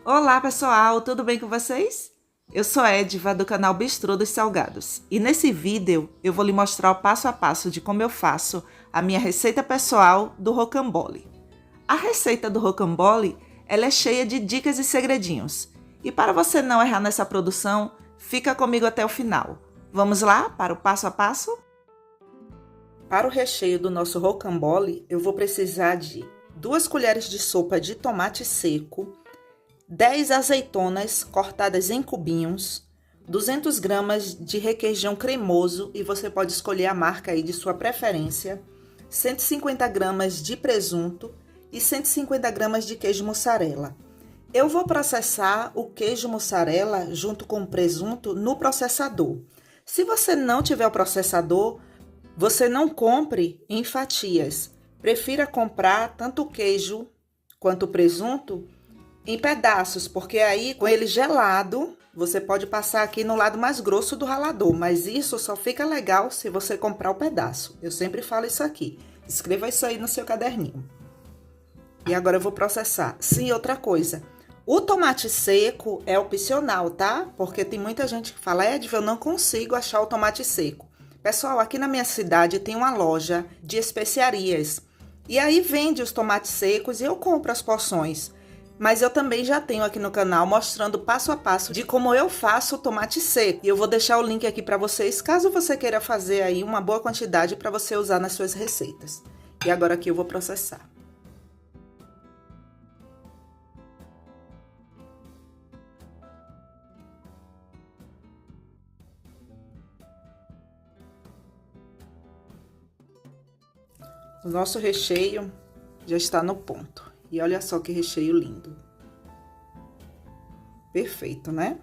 Olá pessoal, tudo bem com vocês? Eu sou Ediva do canal Bistrô dos Salgados e nesse vídeo eu vou lhe mostrar o passo a passo de como eu faço a minha receita pessoal do rocambole. A receita do rocambole ela é cheia de dicas e segredinhos e para você não errar nessa produção, fica comigo até o final. Vamos lá para o passo a passo? Para o recheio do nosso rocambole eu vou precisar de 2 colheres de sopa de tomate seco, 10 azeitonas cortadas em cubinhos, 200 gramas de requeijão cremoso e você pode escolher a marca aí de sua preferência, 150 gramas de presunto e 150 gramas de queijo mussarela. Eu vou processar o queijo mussarela junto com o presunto no processador. Se você não tiver o processador, você não compre em fatias. Prefira comprar tanto o queijo quanto o presunto em pedaços, porque aí com ele gelado, você pode passar aqui no lado mais grosso do ralador, mas isso só fica legal se você comprar o pedaço. Eu sempre falo isso aqui. Escreva isso aí no seu caderninho. E agora eu vou processar. Sim, outra coisa. O tomate seco é opcional, tá? Porque tem muita gente que fala, Ediva, eu não consigo achar o tomate seco. Pessoal, aqui na minha cidade tem uma loja de especiarias. E aí vende os tomates secos e eu compro as porções. Mas eu também já tenho aqui no canal mostrando passo a passo de como eu faço o tomate seco. E eu vou deixar o link aqui para vocês, caso você queira fazer aí uma boa quantidade para você usar nas suas receitas. E agora aqui eu vou processar. O nosso recheio já está no ponto. E olha só que recheio lindo. Perfeito, né?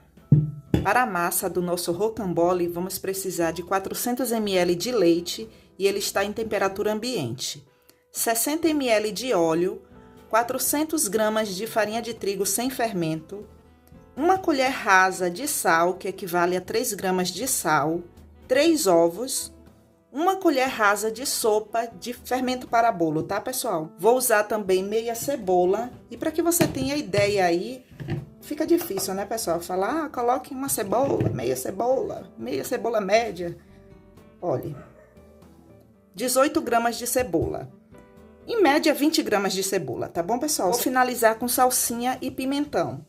Para a massa do nosso rocambole, vamos precisar de 400 ml de leite e ele está em temperatura ambiente. 60 ml de óleo, 400 gramas de farinha de trigo sem fermento, 1 colher rasa de sal, que equivale a 3 gramas de sal, 3 ovos, 1 colher rasa de sopa de fermento para bolo, tá, pessoal? Vou usar também meia cebola. E para que você tenha ideia aí, fica difícil, né, pessoal? Falar, coloque uma cebola meia cebola média. Olha, 18 gramas de cebola. Em média, 20 gramas de cebola, tá bom, pessoal? Vou finalizar com salsinha e pimentão.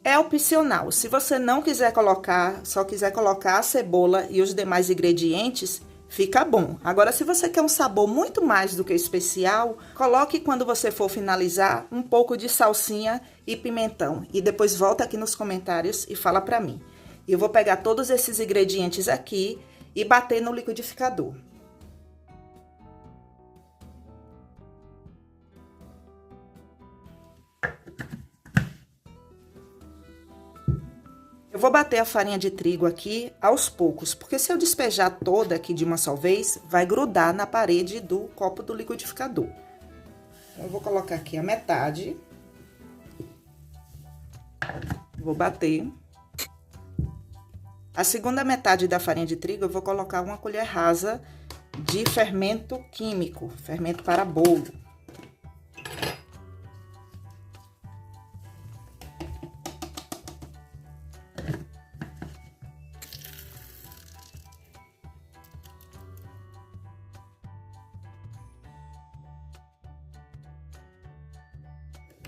É opcional. Se você não quiser colocar, só quiser colocar a cebola e os demais ingredientes, fica bom. Agora, se você quer um sabor muito mais do que especial, coloque quando você for finalizar um pouco de salsinha e pimentão. E depois volta aqui nos comentários e fala pra mim. Eu vou pegar todos esses ingredientes aqui e bater no liquidificador. Eu vou bater a farinha de trigo aqui aos poucos, porque se eu despejar toda aqui de uma só vez, vai grudar na parede do copo do liquidificador. Então, eu vou colocar aqui a metade. Vou bater. A segunda metade da farinha de trigo, eu vou colocar 1 colher rasa de fermento químico, fermento para bolo.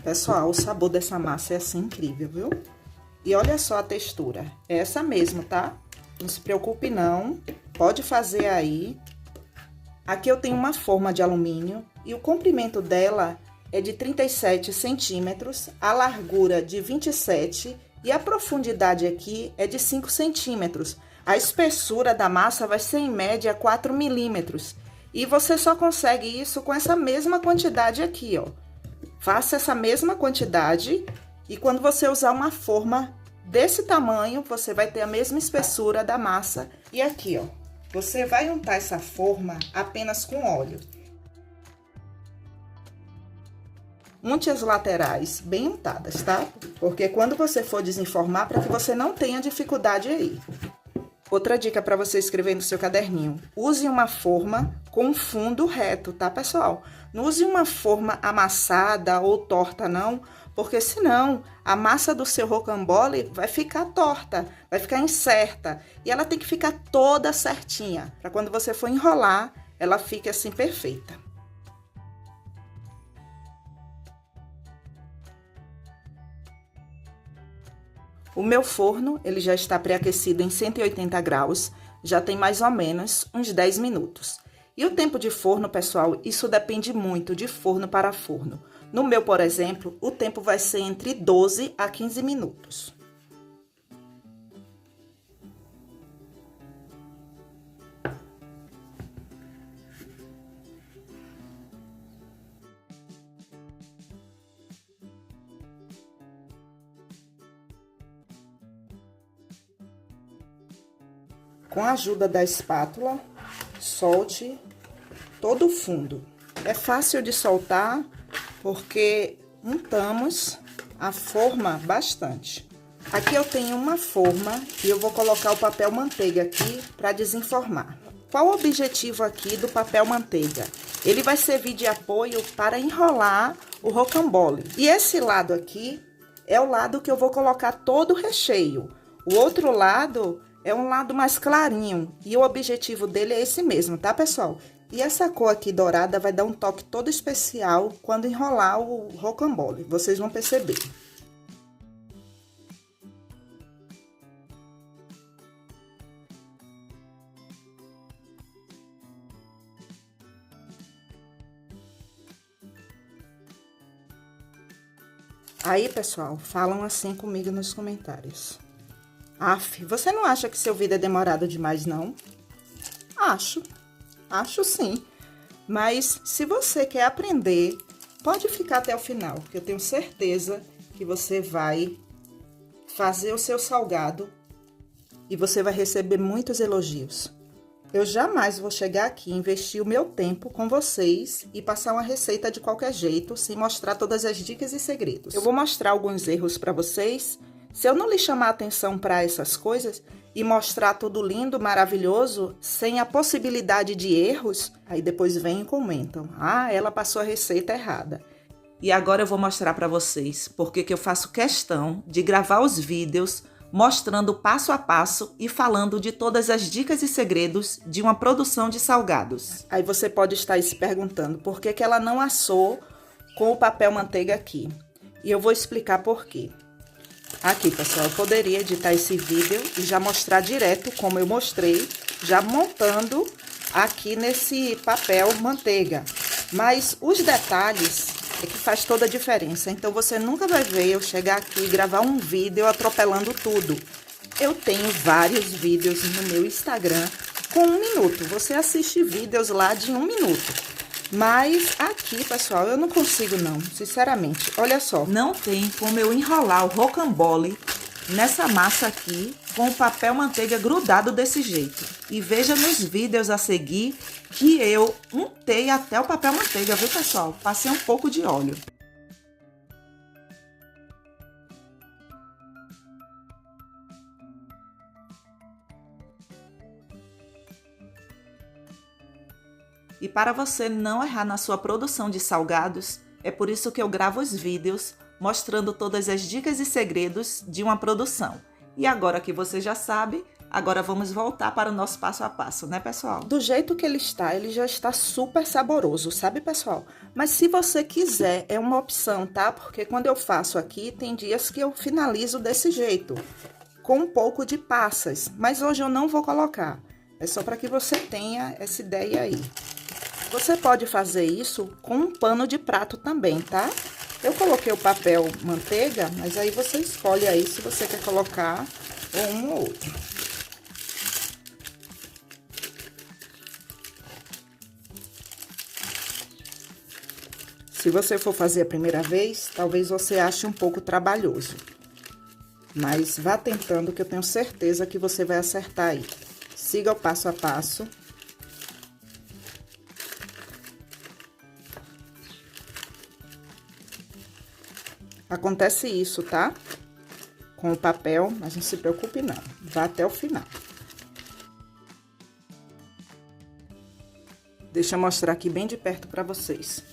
Pessoal, o sabor dessa massa é assim incrível, viu? E olha só a textura, é essa mesmo, tá? Não se preocupe não, pode fazer aí. Aqui eu tenho uma forma de alumínio e o comprimento dela é de 37 centímetros, a largura de 27 e a profundidade aqui é de 5 centímetros. A espessura da massa vai ser em média 4 milímetros. E você só consegue isso com essa mesma quantidade aqui, ó. Faça essa mesma quantidade e quando você usar uma forma desse tamanho, você vai ter a mesma espessura da massa. E aqui, ó, você vai untar essa forma apenas com óleo. Unte as laterais bem untadas, tá? Porque quando você for desenformar, para que você não tenha dificuldade aí. Outra dica para você escrever no seu caderninho: use uma forma com um fundo reto, tá, pessoal? Não use uma forma amassada ou torta, não, porque senão a massa do seu rocambole vai ficar torta, vai ficar incerta. E ela tem que ficar toda certinha, para quando você for enrolar, ela fique assim perfeita. O meu forno, ele já está pré-aquecido em 180 graus, já tem mais ou menos uns 10 minutos. E o tempo de forno, pessoal, isso depende muito de forno para forno. No meu, por exemplo, o tempo vai ser entre 12 a 15 minutos. Com a ajuda da espátula, solte todo o fundo. É fácil de soltar porque untamos a forma bastante. Aqui eu tenho uma forma e eu vou colocar o papel manteiga aqui para desenformar. Qual o objetivo aqui do papel manteiga? Ele vai servir de apoio para enrolar o rocambole. E esse lado aqui é o lado que eu vou colocar todo o recheio. O outro lado é um lado mais clarinho e o objetivo dele é esse mesmo, tá, pessoal? E essa cor aqui dourada vai dar um toque todo especial quando enrolar o rocambole, vocês vão perceber. Aí, pessoal, falam assim comigo nos comentários. Aff, você não acha que seu vídeo é demorado demais, não? Acho sim. Mas se você quer aprender, pode ficar até o final, que eu tenho certeza que você vai fazer o seu salgado e você vai receber muitos elogios. Eu jamais vou chegar aqui e investir o meu tempo com vocês e passar uma receita de qualquer jeito, sem mostrar todas as dicas e segredos. Eu vou mostrar alguns erros para vocês. Se eu não lhe chamar atenção para essas coisas e mostrar tudo lindo, maravilhoso, sem a possibilidade de erros, aí depois vem e comentam: ah, ela passou a receita errada. E agora eu vou mostrar para vocês porque que eu faço questão de gravar os vídeos mostrando passo a passo e falando de todas as dicas e segredos de uma produção de salgados. Aí você pode estar se perguntando por que que ela não assou com o papel manteiga aqui. E eu vou explicar por quê. Aqui, pessoal, eu poderia editar esse vídeo e já mostrar direto, como eu mostrei, já montando aqui nesse papel manteiga. Mas os detalhes é que faz toda a diferença. Então, você nunca vai ver eu chegar aqui e gravar um vídeo atropelando tudo. Eu tenho vários vídeos no meu Instagram com 1 minuto. Você assiste vídeos lá de 1 minuto. Mas aqui, pessoal, eu não consigo não, sinceramente. Olha só, não tem como eu enrolar o rocambole nessa massa aqui com o papel manteiga grudado desse jeito. E veja nos vídeos a seguir que eu untei até o papel manteiga, viu, pessoal? Passei um pouco de óleo. E para você não errar na sua produção de salgados, é por isso que eu gravo os vídeos mostrando todas as dicas e segredos de uma produção. E agora que você já sabe, agora vamos voltar para o nosso passo a passo, né, pessoal? Do jeito que ele já está super saboroso, sabe, pessoal? Mas se você quiser, é uma opção, tá? Porque quando eu faço aqui, tem dias que eu finalizo desse jeito, com um pouco de passas. Mas hoje eu não vou colocar, é só para que você tenha essa ideia aí. Você pode fazer isso com um pano de prato também, tá? Eu coloquei o papel manteiga, mas aí você escolhe aí se você quer colocar um ou outro. Se você for fazer a primeira vez, talvez você ache um pouco trabalhoso. Mas vá tentando que eu tenho certeza que você vai acertar aí. Siga o passo a passo. Acontece isso, tá? Com o papel, mas não se preocupe não. Vá até o final. Deixa eu mostrar aqui bem de perto para vocês.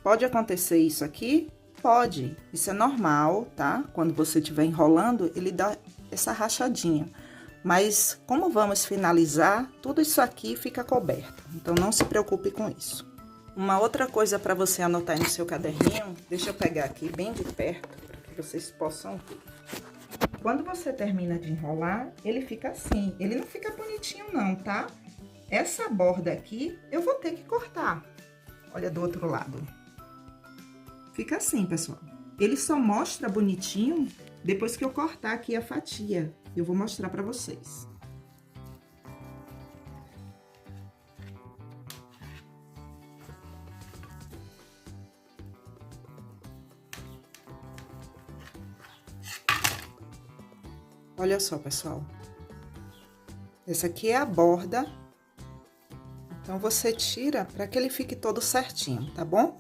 Pode acontecer isso aqui? Pode. Isso é normal, tá? Quando você estiver enrolando, ele dá essa rachadinha. Mas como vamos finalizar, tudo isso aqui fica coberto. Então, não se preocupe com isso. Uma outra coisa para você anotar aí no seu caderninho, deixa eu pegar aqui bem de perto, para que vocês possam ver. Quando você termina de enrolar, ele fica assim. Ele não fica bonitinho não, tá? Essa borda aqui, eu vou ter que cortar. Olha do outro lado. Fica assim, pessoal. Ele só mostra bonitinho depois que eu cortar aqui a fatia. Eu vou mostrar pra vocês. Olha só, pessoal. Essa aqui é a borda. Então, você tira para que ele fique todo certinho, tá bom?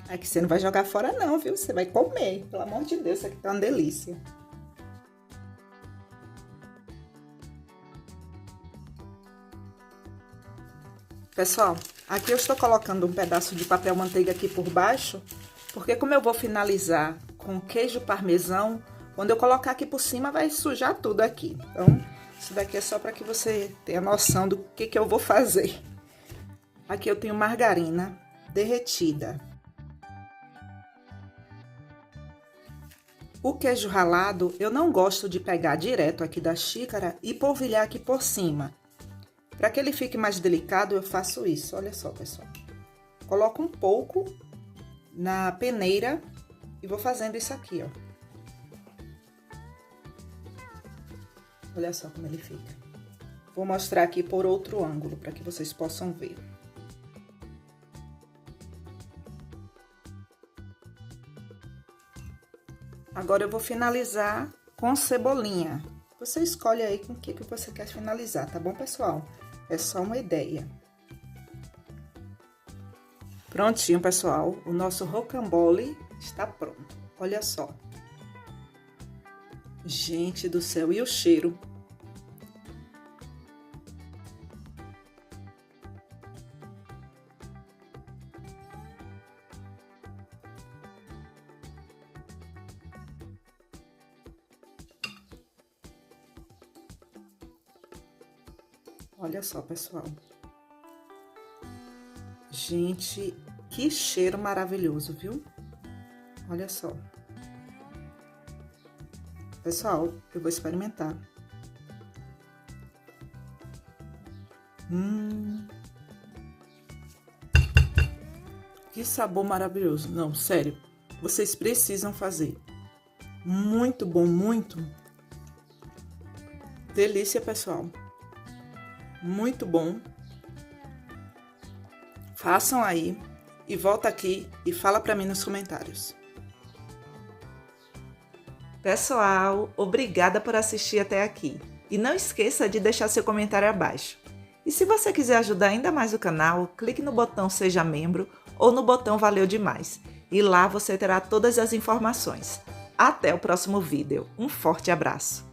Aqui você não vai jogar fora não, viu? Você vai comer. Pelo amor de Deus, isso aqui tá uma delícia. Pessoal, aqui eu estou colocando um pedaço de papel manteiga aqui por baixo, porque como eu vou finalizar com queijo parmesão, quando eu colocar aqui por cima vai sujar tudo aqui. Então, isso daqui é só para que você tenha noção do que eu vou fazer. Aqui eu tenho margarina derretida. O queijo ralado, eu não gosto de pegar direto aqui da xícara e polvilhar aqui por cima. Para que ele fique mais delicado, eu faço isso. Olha só, pessoal. Coloco um pouco na peneira e vou fazendo isso aqui, ó. Olha só como ele fica. Vou mostrar aqui por outro ângulo, para que vocês possam ver. Agora eu vou finalizar com cebolinha. Você escolhe aí com o que você quer finalizar, tá bom, pessoal? É só uma ideia. Prontinho, pessoal. O nosso rocambole está pronto. Olha só. Gente do céu, e o cheiro? Olha só, pessoal. Gente, que cheiro maravilhoso, viu? Olha só. Pessoal, eu vou experimentar. Que sabor maravilhoso. Não, sério. Vocês precisam fazer. Muito bom, muito. Delícia, pessoal. Muito bom. Façam aí e volta aqui e fala pra mim nos comentários. Pessoal, obrigada por assistir até aqui. E não esqueça de deixar seu comentário abaixo. E se você quiser ajudar ainda mais o canal, clique no botão Seja Membro ou no botão Valeu Demais. E lá você terá todas as informações. Até o próximo vídeo. Um forte abraço!